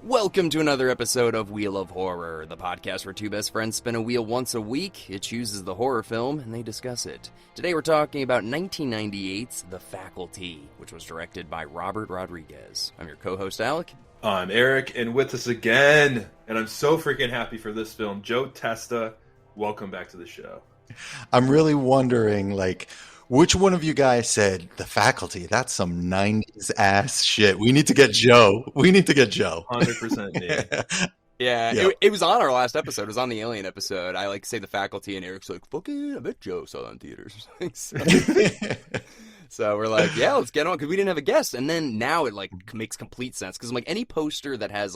Welcome to another episode of Wheel of Horror, the podcast where two best friends spin a wheel once a week. It chooses the horror film, and they discuss it. Today we're talking about 1998's The Faculty, which was directed by Robert Rodriguez. I'm your co-host, Alec. I'm Erik, and with us again, and I'm so freaking happy for this film, Joe Testa. Welcome back to the show. I'm really wondering, which one of you guys said, The Faculty? That's some 90s ass shit. We need to get Joe. 100% me. Yeah. It was on our last episode. It was on the Alien episode. I say The Faculty, and Eric's like, fuck it, I bet Joe saw that in theaters. So we're like, yeah, let's get on, because we didn't have a guest. And then now it makes complete sense, because any poster that has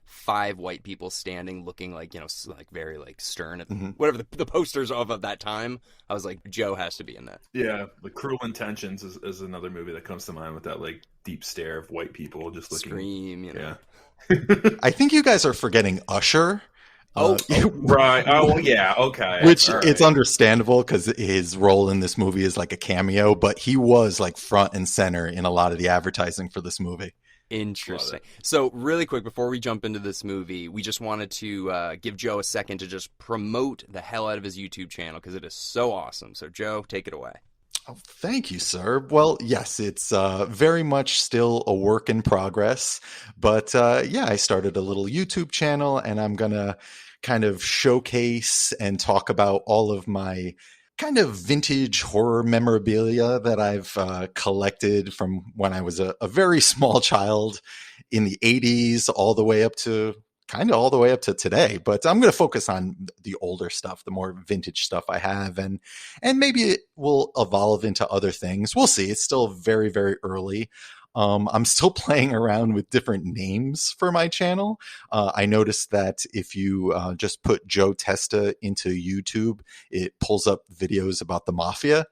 5 white people standing looking very stern at whatever the posters of that time, I was like, Joe has to be in that. Yeah, The Cruel Intentions is another movie that comes to mind with that deep stare of white people just looking. Scream, Yeah. I think you guys are forgetting Usher. Right. Oh, well, yeah. Okay. Which it's understandable because his role in this movie is like a cameo, but he was front and center in a lot of the advertising for this movie. Interesting. So really quick, before we jump into this movie, we just wanted to give Joe a second to just promote the hell out of his YouTube channel because it is so awesome. So Joe, take it away. Oh, thank you, sir. Well, yes, it's very much still a work in progress, but I started a little YouTube channel, and I'm going to kind of showcase and talk about all of my kind of vintage horror memorabilia that I've collected from when I was a very small child in the 80s all the way up to today. But I'm going to focus on the older stuff, the more vintage stuff I have, and maybe it will evolve into other things. We'll see. It's still very, very early. I'm still playing around with different names for my channel. I noticed that if you just put Joe Testa into YouTube, it pulls up videos about the mafia,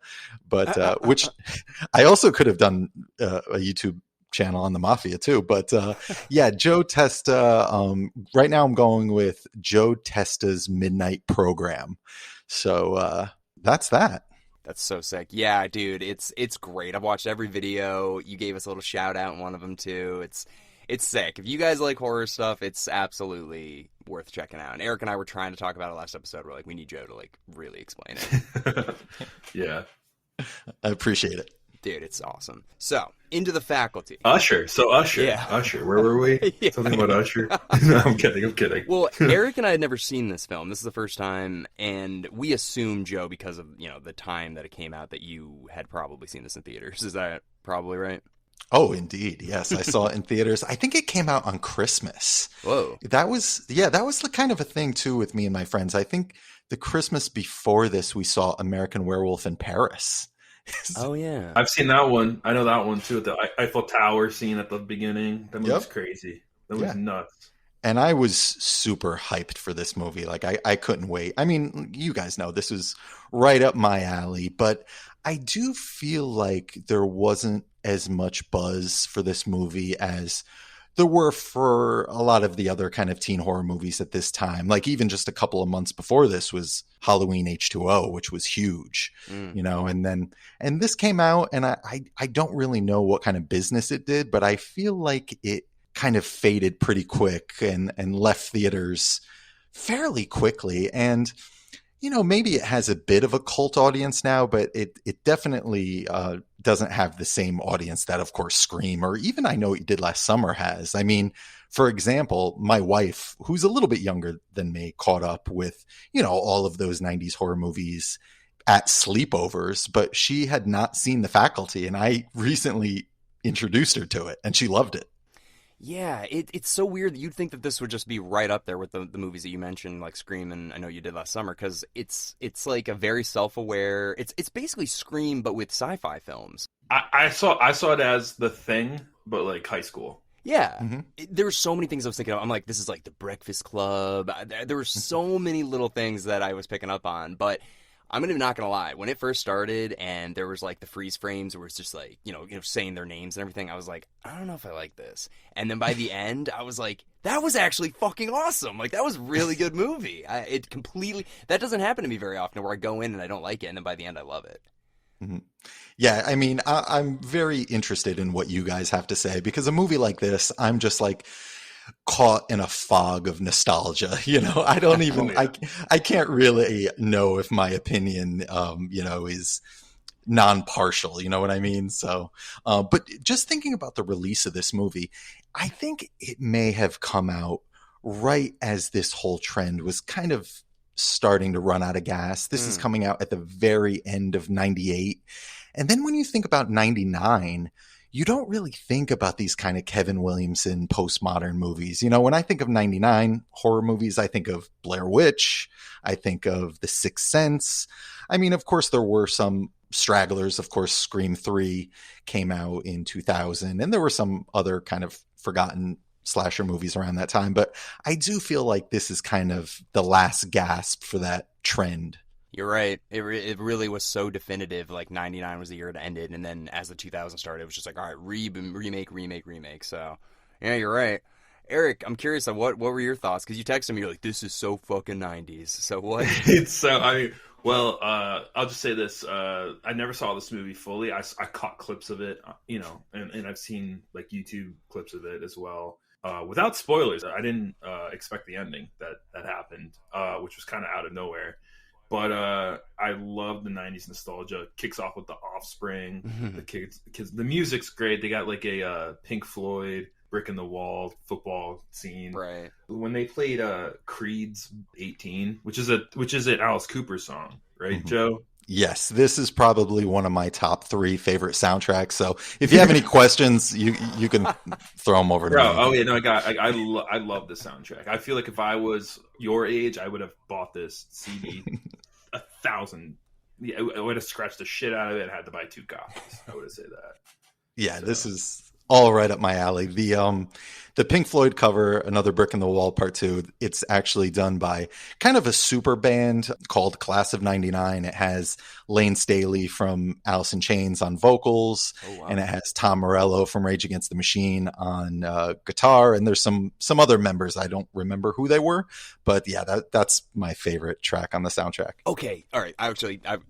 but which I also could have done a YouTube channel on the mafia too. But Joe Testa. Right now I'm going with Joe Testa's Midnight Program. So that's that. That's so sick. Yeah, dude, it's great. I've watched every video. You gave us a little shout out in one of them too. It's sick. If you guys like horror stuff, it's absolutely worth checking out. And Erik and I were trying to talk about it last episode. We're like, we need Joe to really explain it. Yeah. I appreciate it. Dude, it's awesome. So, into The Faculty. Usher. Yeah. Usher. Where were we? Yeah. Something about Usher? No, I'm kidding. Well, Erik and I had never seen this film. This is the first time, and we assume, Joe, because of, the time that it came out, that you had probably seen this in theaters. Is that probably right? Oh, indeed. Yes. I saw it in theaters. I think it came out on Christmas. Whoa. That was the kind of a thing too with me and my friends. I think the Christmas before this, we saw American Werewolf in Paris. Oh, yeah. I've seen that one. I know that one too. The Eiffel Tower scene at the beginning. That was crazy. That was nuts. And I was super hyped for this movie. I couldn't wait. I mean, you guys know this was right up my alley, but I do feel like there wasn't as much buzz for this movie as there were for a lot of the other kind of teen horror movies at this time. Even just a couple of months before this was Halloween H2O, which was huge, and this came out, and I don't really know what kind of business it did, but I feel like it kind of faded pretty quick and left theaters fairly quickly. And maybe it has a bit of a cult audience now, but it definitely doesn't have the same audience that, of course, Scream or even I Know What You Did Last Summer has. I mean, for example, my wife, who's a little bit younger than me, caught up with, all of those 90s horror movies at sleepovers, but she had not seen The Faculty, and I recently introduced her to it, and she loved it. Yeah, it's so weird that you'd think that this would just be right up there with the movies that you mentioned, like Scream and I Know You Did Last Summer, because it's like a very self-aware. It's basically Scream but with sci-fi films. I saw it as The Thing, but high school. Yeah, there were so many things I was thinking of. I'm like, this is like The Breakfast Club. There were so many little things that I was picking up on, but I'm not gonna lie. When it first started and there was the freeze frames where it's just saying their names and everything, I was like, I don't know if I like this. And then by the end, I was like, that was actually fucking awesome. That was a really good movie. That doesn't happen to me very often, where I go in and I don't like it, and then by the end I love it. Mm-hmm. Yeah, I mean, I'm very interested in what you guys have to say, because a movie like this, I'm just like, caught in a fog of nostalgia. I don't even, Oh, yeah. I can't really know if my opinion, is non-partial, you know what I mean? So, but just thinking about the release of this movie, I think it may have come out right as this whole trend was kind of starting to run out of gas. This is coming out at the very end of 98. And then when you think about 99, you don't really think about these kind of Kevin Williamson postmodern movies. When I think of 99 horror movies, I think of Blair Witch. I think of The Sixth Sense. I mean, of course, there were some stragglers. Of course, Scream 3 came out in 2000, and there were some other kind of forgotten slasher movies around that time. But I do feel like this is kind of the last gasp for that trend. You're right. It really was so definitive. Like 99 was the year it ended, and then as the 2000s started, it was just like, all right, remake. So, yeah, you're right. Erik, I'm curious, what were your thoughts? Because you texted me, you're like, this is so fucking 90s. So what? It's so, I'll just say this. I never saw this movie fully. I caught clips of it, and I've seen like YouTube clips of it as well. Without spoilers, I didn't expect the ending that happened, which was kind of out of nowhere. But I love the 90s nostalgia. It kicks off with The Offspring. The kids, the music's great. They got like a Pink Floyd brick in the wall football scene. Right. When they played Creed's 18, which is an Alice Cooper song, right, Joe? Yes, this is probably one of my top 3 favorite soundtracks. So if you have any questions, you can throw them over to me. Oh yeah, no, I love the soundtrack. I feel like if I was your age, I would have bought this CD 1,000. Yeah, I would have scratched the shit out of it and had to buy 2 copies. I would have said that. Yeah, so. This is all right up my alley. The Pink Floyd cover, Another Brick in the Wall Part 2, it's actually done by kind of a super band called Class of 99. It has Lane Staley from Alice in Chains on vocals, and it has Tom Morello from Rage Against the Machine on guitar, and there's some other members. I don't remember who they were, but yeah, that's my favorite track on the soundtrack. Okay, all right. I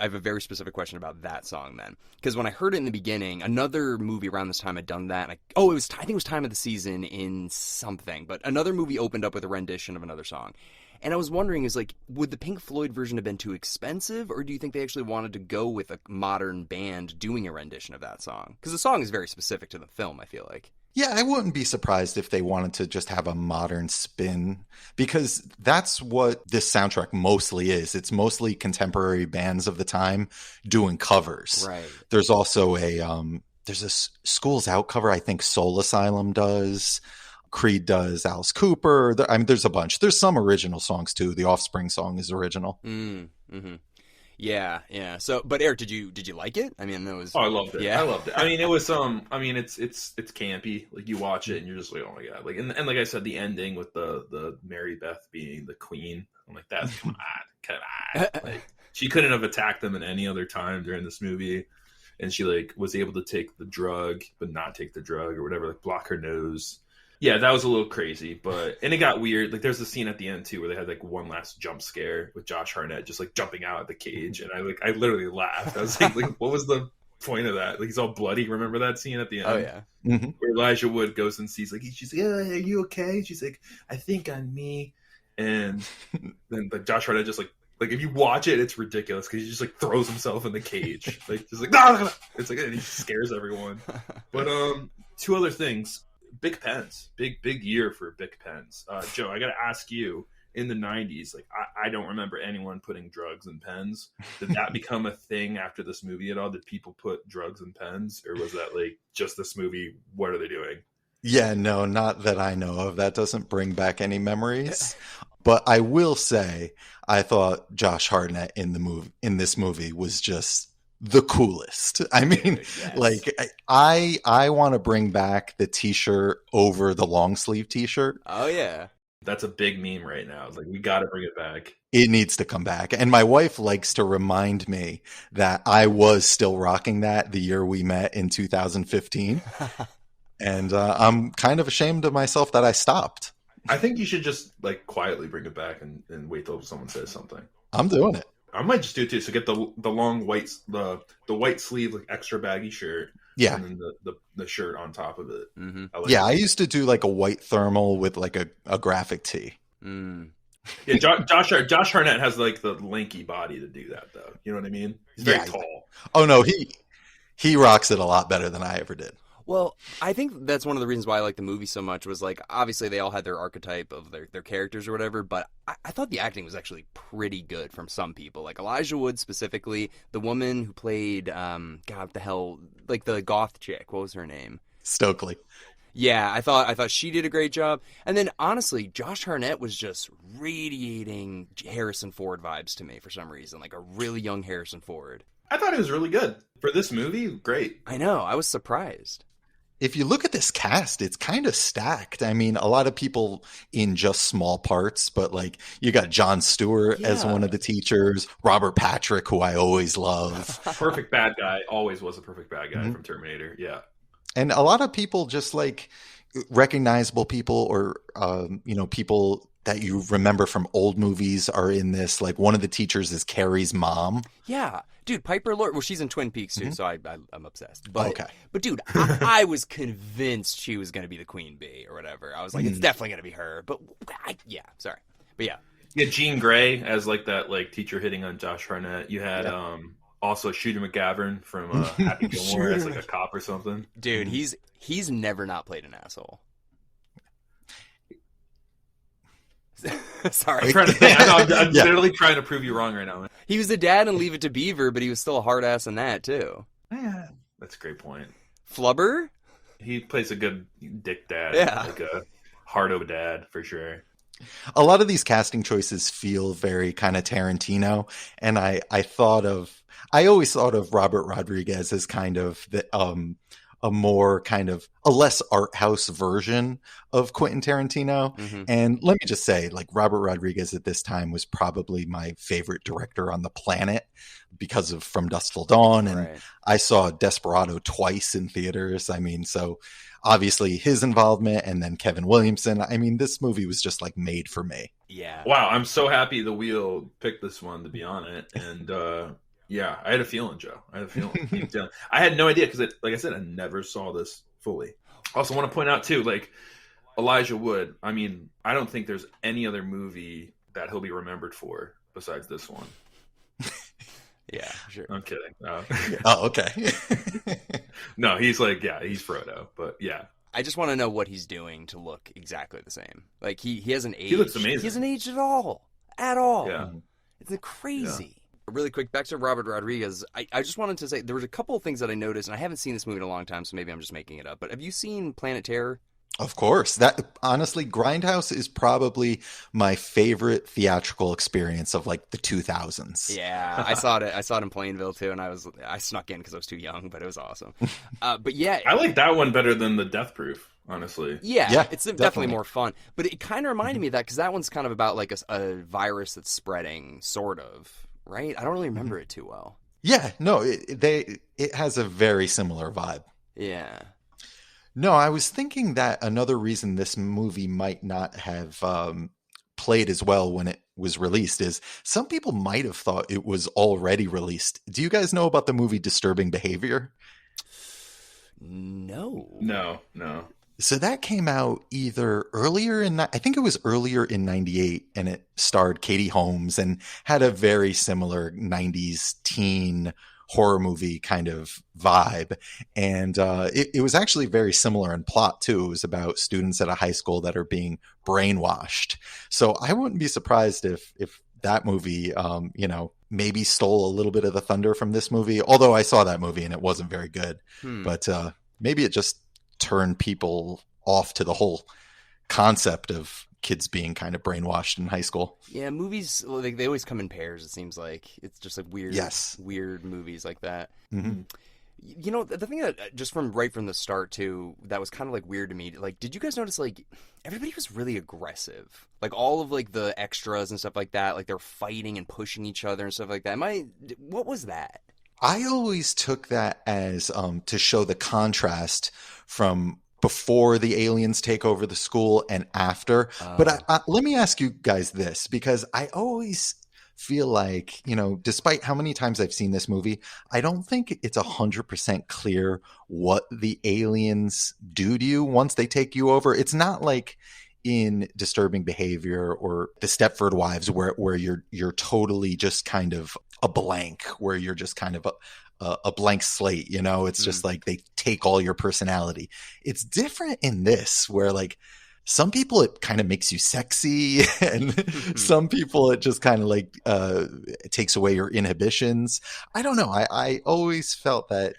have a very specific question about that song then, because when I heard it in the beginning, another movie around this time had done that. And I think it was Time of the Season in something, but another movie opened up with a rendition of another song. And I was wondering, is like, would the Pink Floyd version have been too expensive, or do you think they actually wanted to go with a modern band doing a rendition of that song? Because the song is very specific to the film, I feel like. Yeah, I wouldn't be surprised if they wanted to just have a modern spin, because that's what this soundtrack mostly is. It's mostly contemporary bands of the time doing covers. Right. There's also there's a School's Out cover, I think Soul Asylum does. Creed does, Alice Cooper. There's a bunch. There's some original songs too. The Offspring song is original. Mm-hmm. Yeah. So, but Erik, did you like it? I mean, that was. Oh, I loved it. Yeah. I loved it. I mean, it was it's campy. Like you watch it and you're just like, oh my god. Like and like I said, the ending with the Mary Beth being the queen. I'm like, that's come on. Like she couldn't have attacked them at any other time during this movie, and she like was able to take the drug but not take the drug or whatever, like block her nose. Yeah, that was a little crazy, and it got weird. Like, there's a scene at the end too where they had like one last jump scare with Josh Hartnett just like jumping out of the cage, and I literally laughed. I was like, what was the point of that? Like, he's all bloody. Remember that scene at the end? Oh yeah, where Elijah Wood goes and sees like she's like, yeah, are you okay? She's like, I think I'm me, and then like Josh Hartnett just like if you watch it, it's ridiculous because he just like throws himself in the cage, like just like no. It's like, and he scares everyone. But 2 other things. Big pens, big year for big pens. Joe, I gotta ask you, in the 90s, like I don't remember anyone putting drugs in pens. Did that become a thing after this movie at all? Did people put drugs in pens, or was that like just this movie? What are they doing? Yeah, no, not that I know of. That doesn't bring back any memories. But I will say, I thought Josh Hartnett in this movie was just the coolest. I mean, yes. Like I want to bring back the t-shirt over the long sleeve t-shirt. Oh yeah. That's a big meme right now. It's like, we got to bring it back. It needs to come back. And my wife likes to remind me that I was still rocking that the year we met in 2015. And I'm kind of ashamed of myself that I stopped. I think you should just like quietly bring it back and wait till someone says something. I'm doing it. I might just do it too. So get the long white the white sleeve like extra baggy shirt. Yeah. and then the shirt on top of it. Mm-hmm. I used to do like a white thermal with like a graphic tee. Mm. Yeah, Josh Hartnett has like the lanky body to do that, though. You know what I mean? He's very tall. Oh no, he rocks it a lot better than I ever did. Well, I think that's one of the reasons why I like the movie so much was like, obviously they all had their archetype of their characters or whatever, but I thought the acting was actually pretty good from some people. Like Elijah Wood specifically, the woman who played, God, what the hell, like the goth chick, what was her name? Stokely. Yeah, I thought she did a great job. And then honestly, Josh Hartnett was just radiating Harrison Ford vibes to me for some reason, like a really young Harrison Ford. I thought it was really good. For this movie, great. I know, I was surprised. If you look at this cast, it's kind of stacked. I mean, a lot of people in just small parts, but like you got Jon Stewart as one of the teachers, Robert Patrick, who I always love. Perfect bad guy. Always was a perfect bad guy from Terminator. Yeah. And a lot of people just like recognizable people or, people that you remember from old movies are in this. Like one of the teachers is Carrie's mom. Yeah. Dude, Piper Laurie, well, she's in Twin Peaks too, so I'm obsessed. But, okay. But dude, I was convinced she was going to be the queen bee or whatever. I was like, it's definitely going to be her. But sorry. But yeah. Yeah, Jean Grey as like that like teacher hitting on Josh Hartnett. You had also Shooter McGavin from Happy Gilmore as like a cop or something. Dude, he's never not played an asshole. Sorry. I'm trying to think. I'm literally trying to prove you wrong right now, man. He was the dad in Leave It to Beaver, but he was still a hard ass in that too. Yeah, that's a great point. Flubber? He plays a good dick dad. Yeah. Like a hardo dad for sure. A lot of these casting choices feel very kind of Tarantino. And I always thought of Robert Rodriguez as kind of a more kind of a less art house version of Quentin Tarantino. Mm-hmm. And let me just say, like Robert Rodriguez at this time was probably my favorite director on the planet because of From Dusk Till Dawn. And I saw Desperado twice in theaters. I mean, so obviously his involvement and then Kevin Williamson. I mean, this movie was just like made for me. Yeah. Wow. I'm so happy the wheel picked this one to be on it. And, yeah, I had a feeling, Joe. I had a feeling. I had no idea because, like I said, I never saw this fully. Also, want to point out too, like Elijah Wood. I mean, I don't think there's any other movie that he'll be remembered for besides this one. Yeah, sure. I'm kidding. Oh, okay. No, he's Frodo, but yeah. I just want to know what he's doing to look exactly the same. Like he hasn't aged. He looks amazing. He hasn't aged at all. At all. Yeah. It's crazy. Yeah. Really quick, back to Robert Rodriguez. I just wanted to say there was a couple of things that I noticed, and I haven't seen this movie in a long time, so maybe I'm just making it up. But have you seen Planet Terror? Of course. That honestly, Grindhouse is probably my favorite theatrical experience of like the 2000s. Yeah, I saw it. I saw it in Plainville too, and I snuck in because I was too young, but it was awesome. But yeah, I like that one better than the Death Proof. Honestly, yeah, it's definitely more fun. But it kind of reminded me of that because that one's kind of about like a virus that's spreading, sort of. Right? I don't really remember it too well. Yeah, no, it has a very similar vibe. Yeah. No, I was thinking that another reason this movie might not have played as well when it was released is some people might have thought it was already released. Do you guys know about the movie Disturbing Behavior? No. So that came out either earlier I think it was earlier in 98, and it starred Katie Holmes and had a very similar 90s teen horror movie kind of vibe. And it was actually very similar in plot too. It was about students at a high school that are being brainwashed. So I wouldn't be surprised if that movie, maybe stole a little bit of the thunder from this movie. Although I saw that movie and it wasn't very good, but maybe it just turned people off to the whole concept of kids being kind of brainwashed in high school. Yeah, movies, they always come in pairs, it seems like. It's just like weird movies like that. Mm-hmm. You know, the thing that just right from the start too, that was kind of like weird to me, like, did you guys notice like everybody was really aggressive? Like all of like the extras and stuff like that, like they're fighting and pushing each other and stuff like that. What was that? I always took that as to show the contrast from before the aliens take over the school and after. But let me ask you guys this, because I always feel like, despite how many times I've seen this movie, I don't think it's 100% clear what the aliens do to you once they take you over. It's not like in Disturbing Behavior or The Stepford Wives where you're totally just kind of a blank, where you're just kind of a blank slate, it's just like they take all your personality. It's different in this, where like some people it kind of makes you sexy, and some people it just kind of like it takes away your inhibitions. I don't know. I always felt that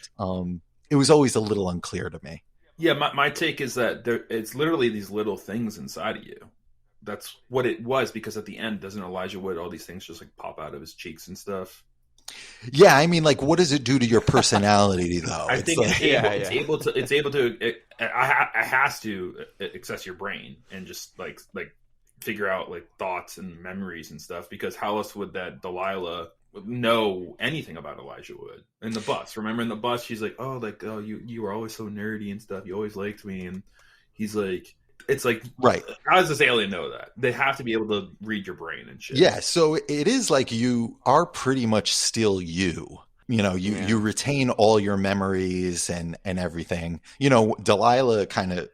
it was always a little unclear to me. Yeah, my take is that it's literally these little things inside of you. That's what it was, because at the end, doesn't Elijah Wood, all these things just like pop out of his cheeks and stuff? Yeah, I mean, like, what does it do to your personality, though? I think like, it's able to. It has to access your brain and just like figure out like thoughts and memories and stuff. Because how else would that Delilah know anything about Elijah Wood in the bus? Remember in the bus, she's like, "Oh, you were always so nerdy and stuff. You always liked me," and he's like. It's like, right. How does this alien know that? They have to be able to read your brain and shit. Yeah, so it is like you are pretty much still you. You retain all your memories and everything. Delilah kind of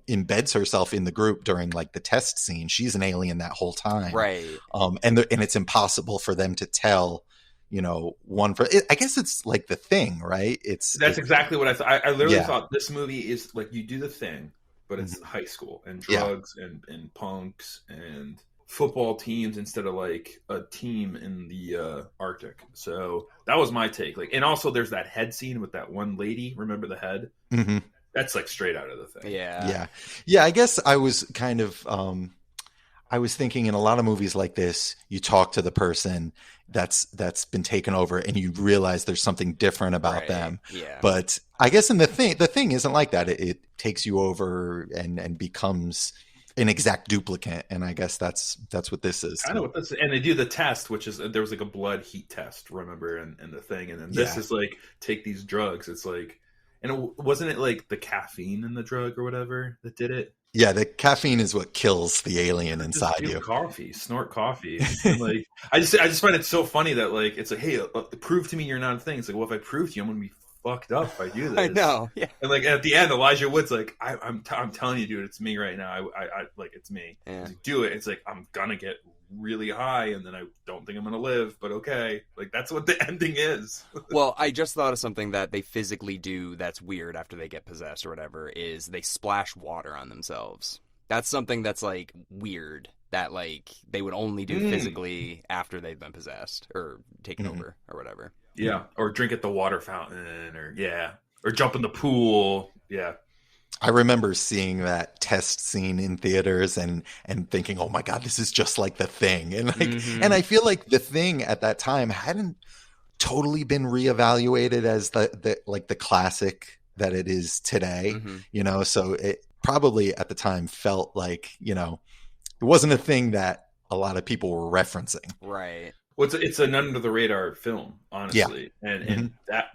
embeds herself in the group during like the test scene. She's an alien that whole time, right? And it's impossible for them to tell. One for I guess it's like The Thing, right? That's exactly what I thought. I literally thought this movie is like you do The Thing. But it's high school and drugs and punks and football teams instead of like a team in the Arctic. So that was my take. Like, and also there's that head scene with that one lady. Remember the head? Mm-hmm. That's like straight out of The Thing. Yeah. I guess I was kind of I was thinking in a lot of movies like this, you talk to the person that's been taken over and you realize there's something different about them. Yeah. But I guess in the thing isn't like that. It takes you over and becomes an exact duplicate. And I guess that's what this is. I know what this is. And they do the test, which is there was like a blood heat test, remember, in The Thing. And then this is like take these drugs. It's like, and wasn't it like the caffeine in the drug or whatever that did it? Yeah, the caffeine is what kills the alien inside you. Snort coffee. And like, I just find it so funny that like it's like, hey, prove to me you're not a thing. It's like, well, if I prove to you, I'm gonna be fucked up if I do this. I know. Yeah. And like at the end, Elijah Wood's like, I'm telling you, dude, it's me right now. I like it's me. Yeah. Like, do it. It's like I'm gonna get really high and then I don't think I'm gonna live, but okay. Like that's what the ending is. Well, I just thought of something that they physically do that's weird after they get possessed or whatever, is they splash water on themselves. That's something that's like weird that like they would only do physically after they've been possessed or taken over or whatever. Yeah. Or drink at the water fountain or jump in the pool. Yeah. I remember seeing that test scene in theaters and thinking, "Oh my God, this is just like The Thing." And like, and I feel like The Thing at that time hadn't totally been reevaluated as the classic that it is today. So it probably at the time felt like, it wasn't a thing that a lot of people were referencing. Right. Well, it's an under the radar film, honestly, and that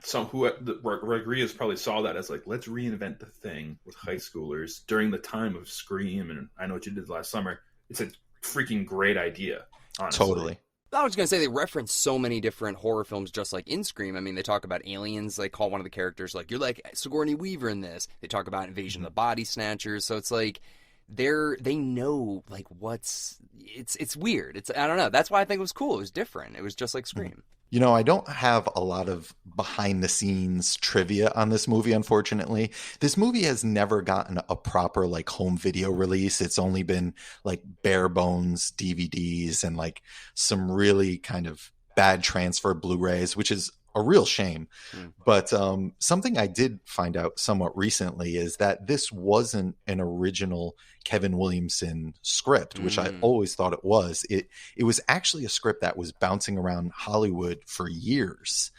Rodriguez probably saw that as like, let's reinvent The Thing with high schoolers during the time of Scream and I Know What You Did Last Summer. It's a freaking great idea, honestly. Totally. I was going to say they reference so many different horror films just like in Scream. I mean, they talk about aliens. They call one of the characters like, you're like Sigourney Weaver in this. They talk about Invasion of the Body Snatchers. So it's like they know like it's weird. I don't know. That's why I think it was cool. It was different. It was just like Scream. I don't have a lot of behind the scenes trivia on this movie, unfortunately. This movie has never gotten a proper like home video release. It's only been like bare bones DVDs and like some really kind of bad transfer Blu-rays, which is a real shame. But something I did find out somewhat recently is that this wasn't an original Kevin Williamson script, which I always thought it was. It was actually a script that was bouncing around Hollywood for years.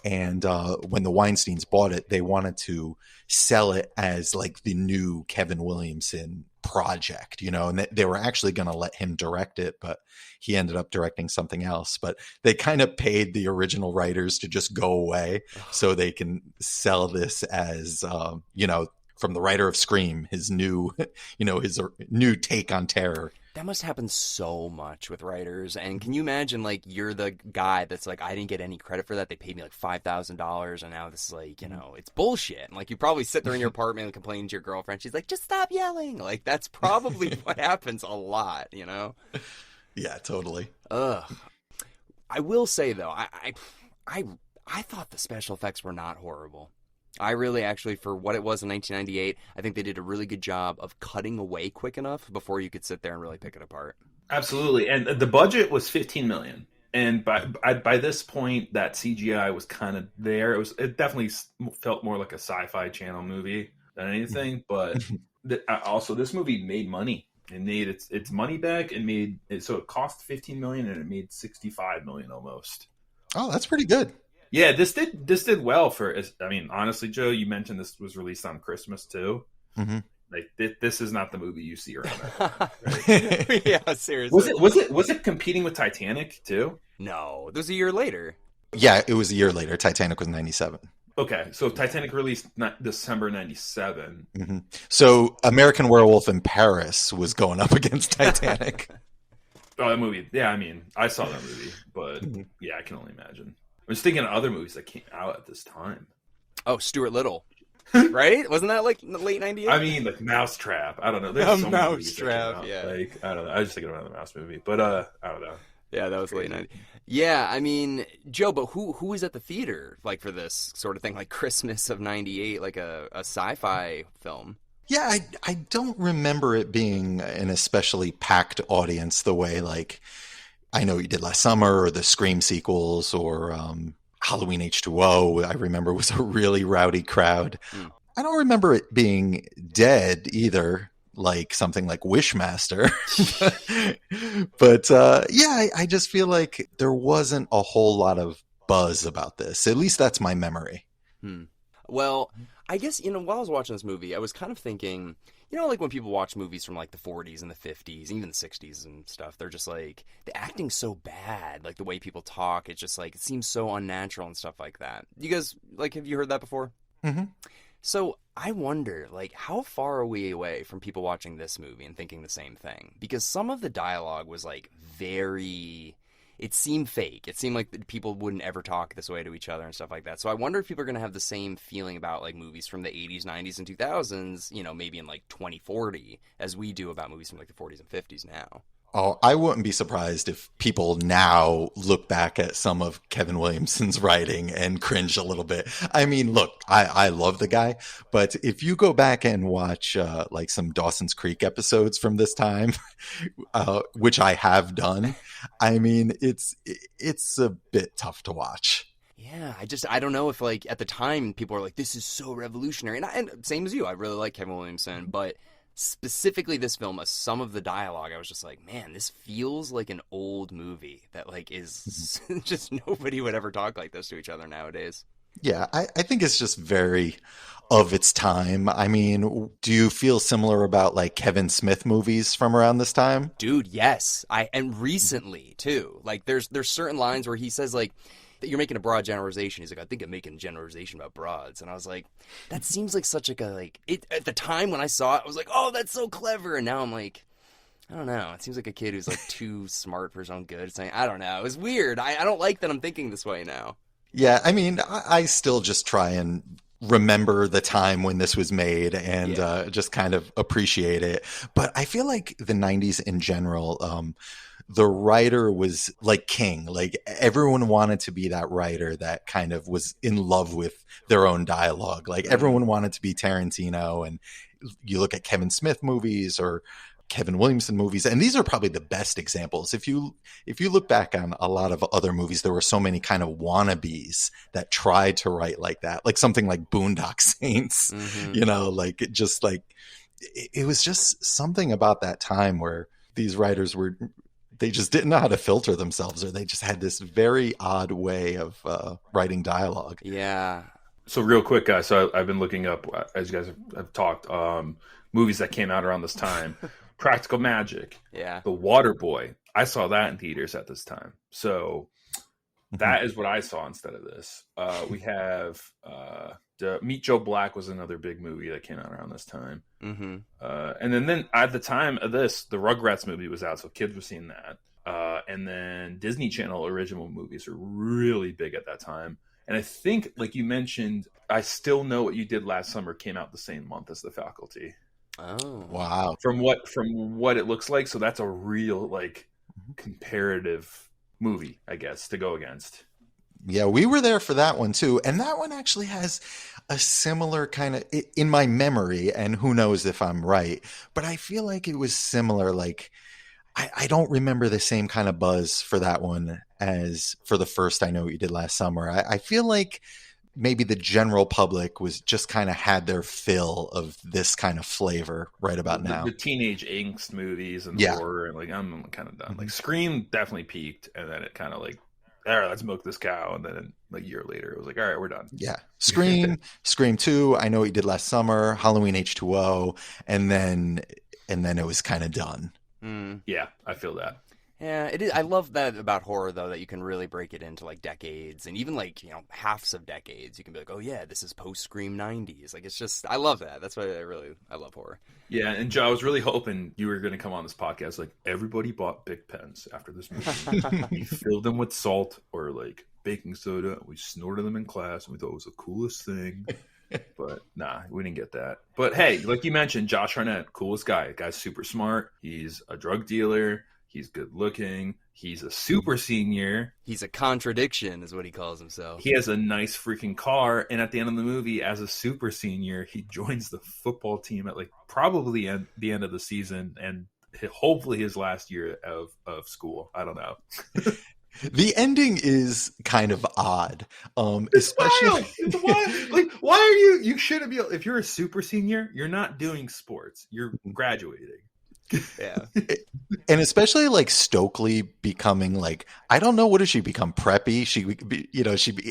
And when the Weinsteins bought it, they wanted to sell it as like the new Kevin Williamson project, and they were actually going to let him direct it, but he ended up directing something else. But they kind of paid the original writers to just go away so they can sell this as, from the writer of Scream, his new, his new take on terror. That must happen so much with writers. And can you imagine, like, you're the guy that's like, I didn't get any credit for that. They paid me like $5,000, and now this is like, it's bullshit. And like, you probably sit there in your apartment and complain to your girlfriend. She's like, just stop yelling. Like, that's probably what happens a lot, Yeah, totally. Ugh. I will say though, I thought the special effects were not horrible. I really actually, for what it was in 1998, I think they did a really good job of cutting away quick enough before you could sit there and really pick it apart. Absolutely. And the budget was $15 million. And by this point, that CGI was kind of there. It definitely felt more like a Sci-Fi Channel movie than anything. But also, this movie made money. It made its money back and so it cost $15 million and it made $65 million almost. Oh, that's pretty good. Yeah, this did well for. I mean, honestly, Joe, you mentioned this was released on Christmas too. Mm-hmm. Like this is not the movie you see around that time, right? Yeah, seriously. Was it competing with Titanic too? No, it was a year later. Yeah, it was a year later. Titanic was 97. Okay, so Titanic released December 97. Mm-hmm. So American Werewolf in Paris was going up against Titanic. Oh, that movie. Yeah, I mean, I saw that movie, but yeah, I can only imagine. I was thinking of other movies that came out at this time. Oh, Stuart Little. Right? Wasn't that like late 98? I mean, like Mousetrap. I don't know. There's so many movies that came Mousetrap, out. yeah. Like, I don't know. I was just thinking about the Mouse movie, but I don't know. Yeah, that was late 90s. Yeah, I mean, Joe, but who was at the theater like for this sort of thing, like Christmas of 98, like a sci-fi film? Yeah, I don't remember it being an especially packed audience the way, like, I know you did last summer, or the Scream sequels, or Halloween H2O, I remember was a really rowdy crowd. I don't remember it being dead either, like something like Wishmaster. But yeah, I just feel like there wasn't a whole lot of buzz about this. At least that's my memory. Well, I guess, while I was watching this movie, I was kind of thinking, like when people watch movies from like the 40s and the 50s, even the 60s and stuff, they're just like, the acting's so bad, like the way people talk, it's just like, it seems so unnatural and stuff like that. You guys, like, have you heard that before? Mm-hmm. So I wonder, like, how far are we away from people watching this movie and thinking the same thing? Because some of the dialogue was like it seemed fake. It seemed like people wouldn't ever talk this way to each other and stuff like that. So I wonder if people are going to have the same feeling about like movies from the 80s, 90s, and 2000s, maybe in like 2040 as we do about movies from like the 40s and 50s now. Oh, I wouldn't be surprised if people now look back at some of Kevin Williamson's writing and cringe a little bit. I mean, look, I love the guy, but if you go back and watch like some Dawson's Creek episodes from this time, which I have done, I mean, it's a bit tough to watch. Yeah, I don't know if like at the time people were like, this is so revolutionary. And same as you, I really like Kevin Williamson, but specifically this film, some of the dialogue, I was just like, man, this feels like an old movie that like is just nobody would ever talk like this to each other nowadays. Yeah, I think it's just very of its time. I mean, do you feel similar about like Kevin Smith movies from around this time? Dude, yes. And recently too. Like there's certain lines where he says like, that you're making a broad generalization. He's like, I think I'm making a generalization about broads. And I was like, that seems like such like at the time when I saw it, I was like, oh, that's so clever. And now I'm like, I don't know. It seems like a kid who's like too smart for his own good. Saying, I don't know. It was weird. I don't like that I'm thinking this way now. Yeah, I mean, I still just try and remember the time when this was made and just kind of appreciate it. But I feel like the 90s in general, the writer was like king. Like everyone wanted to be that writer that kind of was in love with their own dialogue. Like everyone wanted to be Tarantino. And you look at Kevin Smith movies or Kevin Williamson movies, and these are probably the best examples. If you look back on a lot of other movies, there were so many kind of wannabes that tried to write like that, like something like Boondock Saints, like it just like it was just something about that time where these writers they just didn't know how to filter themselves, or they just had this very odd way of writing dialogue. Yeah. So real quick, guys, so I've been looking up, as you guys have talked, movies that came out around this time. Practical Magic. Yeah. The Waterboy. I saw that in theaters at this time. So That is what I saw instead of this. We have Meet Joe Black was another big movie that came out around this time. Mm-hmm. And then at the time of this, the Rugrats movie was out, so kids were seeing that. And then Disney Channel original movies are really big at that time. And I think, like you mentioned, I Still Know What You Did Last Summer came out the same month as The Faculty. Oh, Wow. From what it looks like, so that's a real like comparative movie, I guess, to go against. Yeah, we were there for that one too. And that one actually has a similar kind of, in my memory, and who knows if I'm right, but I feel like it was similar. Like, I don't remember the same kind of buzz for that one as for the first I Know What You Did Last Summer. I feel like maybe the general public was just kind of had their fill of this kind of flavor right about now. The teenage angst movies and horror, and like I'm kind of done. Like Scream definitely peaked, and then it kind of like, all right, let's milk this cow, and then like a year later, it was like, all right, we're done. Yeah, Scream 2, I Know What You Did Last Summer, Halloween H2O, and then it was kind of done. Mm. Yeah, I feel that. Yeah, it is. I love that about horror, though, that you can really break it into like decades and even like, halves of decades. You can be like, oh yeah, this is post Scream 90s. Like, it's just, I love that. That's why I love horror. Yeah, and Joe, I was really hoping you were going to come on this podcast. Like, everybody bought Bic pens after this movie. We filled them with salt or like baking soda. We snorted them in class, and we thought it was the coolest thing. But nah, we didn't get that. But hey, like you mentioned, Josh Hartnett, coolest guy. The guy's super smart. He's a drug dealer. He's good looking. He's a super senior. He's a contradiction, is what he calls himself. He has a nice freaking car. And at the end of the movie, as a super senior, he joins the football team at like probably the end of the season, and hopefully his last year of school. I don't know. The ending is kind of odd. Especially it's wild. Like, why are you shouldn't be, if you're a super senior, you're not doing sports. You're graduating. Yeah. And especially like Stokely becoming like, I don't know, what does she become, preppy?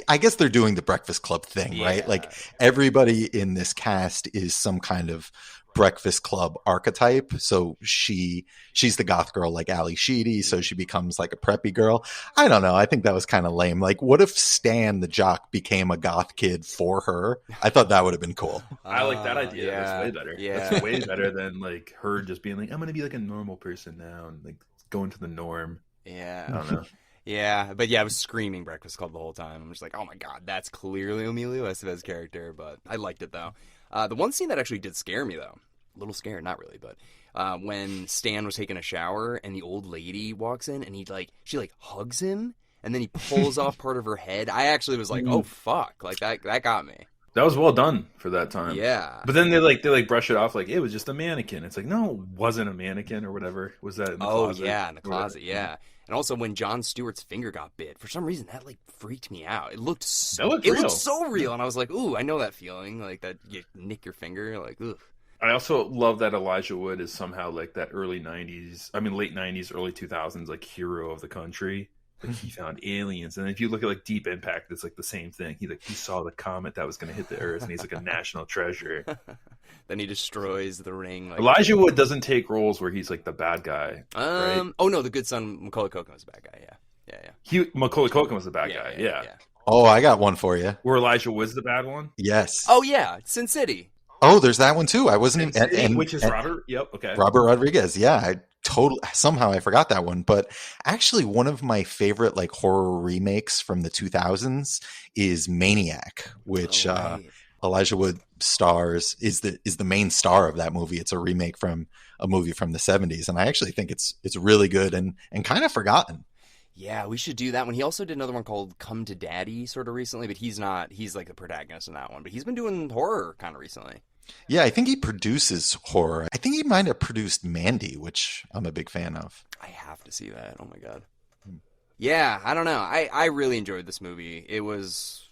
I guess they're doing the Breakfast Club thing, Yeah. right? Like everybody in this cast is some kind of Breakfast Club archetype. So she's the goth girl like Ali Sheedy, so she becomes like a preppy girl. I don't know. I think that was kind of lame. Like, what if Stan the jock became a goth kid for her? I thought that would have been cool. I like that idea. Yeah. That's way better. Yeah. That's way better than like her just being like, I'm gonna be like a normal person now and like going to the norm. Yeah. I don't know. Yeah, but yeah, I was screaming Breakfast Club the whole time. I'm just like, oh my god, that's clearly Emilio Estevez's character, but I liked it though. The one scene that actually did scare me though, a little scared, not really, but when Stan was taking a shower and the old lady walks in and she hugs him and then he pulls off part of her head. I actually was like, oh fuck, like that got me. That was well done for that time. Yeah. But then they brush it off like it was just a mannequin. It's like, no, it wasn't a mannequin or whatever. Was that in the closet? Oh yeah, in the closet, yeah. And also when Jon Stewart's finger got bit, for some reason that freaked me out. It looked so real, and I was like, ooh, I know that feeling, like that you nick your finger, like ugh. I also love that Elijah Wood is somehow like that late 90s, early 2000s, like hero of the country. Like he found aliens. And if you look at like Deep Impact, it's like the same thing. He saw the comet that was going to hit the Earth, and he's like a national treasure. Then he destroys the ring. Elijah Wood doesn't take roles where he's like the bad guy. Right? Oh no, the good son Macaulay Culkin was the bad guy. Yeah. Macaulay Culkin was the bad guy. Yeah. Oh, I got one for you. Where Elijah Wood's the bad one? Yes. Oh yeah, Sin City. Oh, there's that one too. I wasn't even, which is Robert. Yep. Okay. Robert Rodriguez. Yeah, somehow I forgot that one. But actually, one of my favorite like horror remakes from the 2000s is Maniac, which Elijah Wood stars is the main star of that movie. It's a remake from a movie from the 70s, and I actually think it's really good and kind of forgotten. Yeah, we should do that one. He also did another one called Come to Daddy sort of recently, but he's like the protagonist in that one. But he's been doing horror kind of recently. Yeah, I think he produces horror. I think he might have produced Mandy, which I'm a big fan of. I have to see that. Oh my god. Yeah, I don't know. I really enjoyed this movie. It was,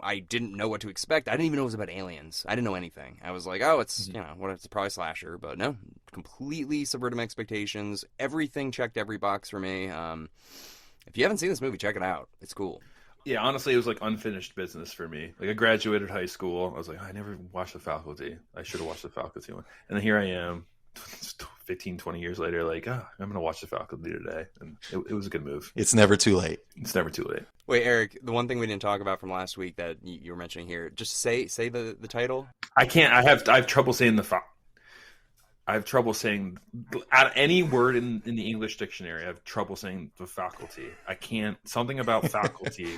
I didn't know what to expect. I didn't even know it was about aliens. I didn't know anything. I was like, oh, it's, it's probably a slasher. But no, completely subverted my expectations. Everything checked every box for me. If you haven't seen this movie, check it out. It's cool. Yeah, honestly, it was like unfinished business for me. Like I graduated high school. I was like, I never watched The Faculty. I should have watched The Faculty one. And then here I am, 15, 20 years later, like, I'm going to watch the faculty today. And it was a good move. It's never too late. It's never too late. Wait, Eric, the one thing we didn't talk about from last week that you were mentioning here, just say the title. I can't. I have trouble saying I have trouble saying out of any word in the English dictionary. I have trouble saying the faculty. I can't. Something about faculty.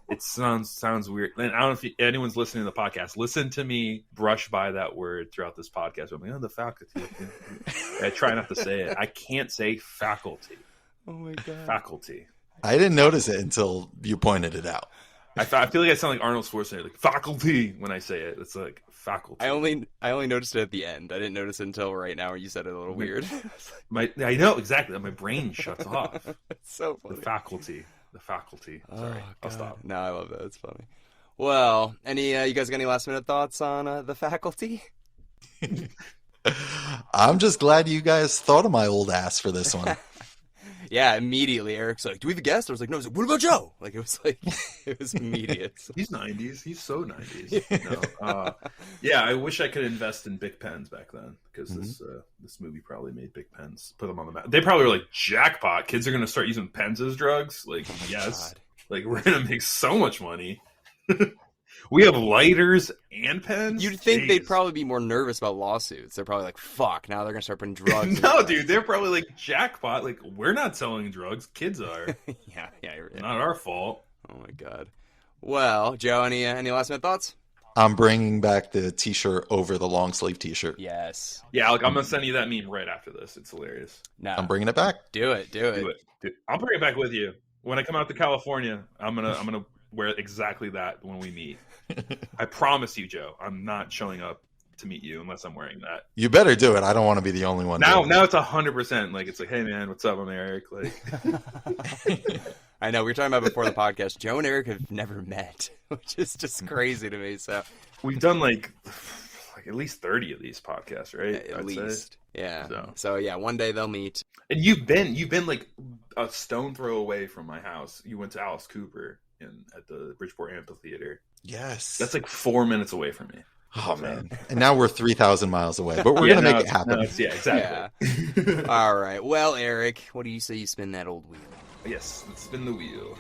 It sounds weird. And I don't know if anyone's listening to the podcast. Listen to me brush by that word throughout this podcast. I'm like, the faculty. I try not to say it. I can't say faculty. Oh my god. Faculty. I didn't notice it until you pointed it out. I feel like I sound like Arnold Schwarzenegger, like faculty when I say it. It's like faculty. I only noticed it at the end. I didn't notice it until right now where you said it a little weird. I know exactly. My brain shuts off. It's so funny. The faculty. Sorry, I'll stop. No, I love that. It's funny. Well, you guys got any last minute thoughts on the faculty? I'm just glad you guys thought of my old ass for this one. Yeah, immediately Eric's like, "Do we have a guest?" I was like, "No." He's like, "What about Joe?" Like it was immediate. He's 90s. He's so 90s. No. Yeah, I wish I could invest in Bic pens back then because this movie probably made Bic pens, put them on the map. They probably were like, jackpot! Kids are going to start using pens as drugs. Like, yes, God. Like we're going to make so much money. We have lighters and pens. You'd think they'd probably be more nervous about lawsuits. They're probably like, "Fuck!" Now they're gonna start putting drugs. No, dude, they're probably like, jackpot! Like we're not selling drugs. Kids are. yeah, Not our fault. Oh my god. Well, Joe, any last minute thoughts? I'm bringing back the t-shirt over the long sleeve t-shirt. Yes. Yeah, like I'm gonna send you that meme right after this. It's hilarious. No, I'm bringing it back. do it. Dude, I'll bring it back with you when I come out to California. I'm gonna wear exactly that when we meet. I promise you, Joe. I'm not showing up to meet you unless I'm wearing that. You better do it. I don't want to be the only one. Now it's 100%. Like it's like, hey man, what's up? I'm Erik. Like, I know we were talking about before the podcast. Joe and Erik have never met, which is just crazy to me. So we've done like at least 30 of these podcasts, right? At least, yeah. So yeah, one day they'll meet. And you've been like a stone throw away from my house. You went to Alice Cooper at the Bridgeport Amphitheater. Yes, that's like 4 minutes away from me. Oh man! And now we're 3,000 miles away, but we're gonna make it happen. Yeah, exactly. Yeah. All right. Well, Erik, what do you say you spin that old wheel? Yes, let's spin the wheel.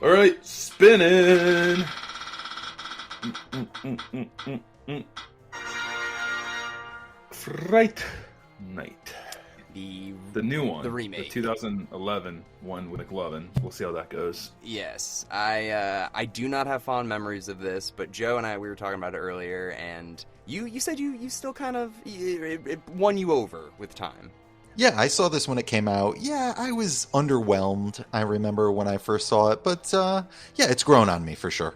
All right, spinning. Fright Night. The new one. The remake. The 2011 one with McLovin. We'll see how that goes. Yes. I do not have fond memories of this, but Joe and we were talking about it earlier, and you said you still kind of... It won you over with time. Yeah, I saw this when it came out. Yeah, I was underwhelmed, I remember when I first saw it, but yeah, it's grown on me for sure.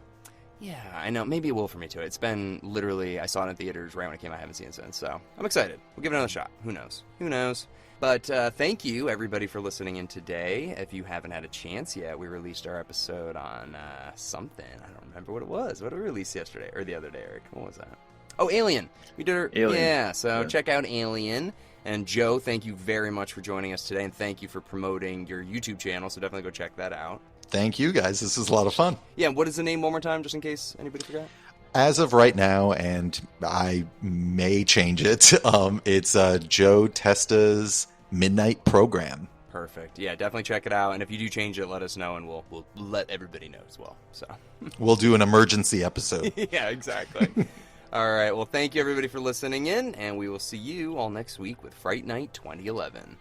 Yeah, I know. Maybe it will for me too. It's been literally... I saw it in theaters right when it came out. I haven't seen it since, so I'm excited. We'll give it another shot. Who knows? But thank you, everybody, for listening in today. If you haven't had a chance yet, we released our episode on something. I don't remember what it was. What did we release yesterday? Or the other day, Erik? What was that? Oh, Alien. We did our... Alien. Yeah, so check out Alien. And Joe, thank you very much for joining us today. And thank you for promoting your YouTube channel. So definitely go check that out. Thank you, guys. This is a lot of fun. Yeah, what is the name one more time, just in case anybody forgot? As of right now, and I may change it, it's Joe Testa's Midnight Program. Perfect. Yeah, definitely check it out. And if you do change it, let us know, and we'll let everybody know as well. So we'll do an emergency episode. Yeah, exactly. All right. Well, thank you, everybody, for listening in, and we will see you all next week with Fright Night 2011.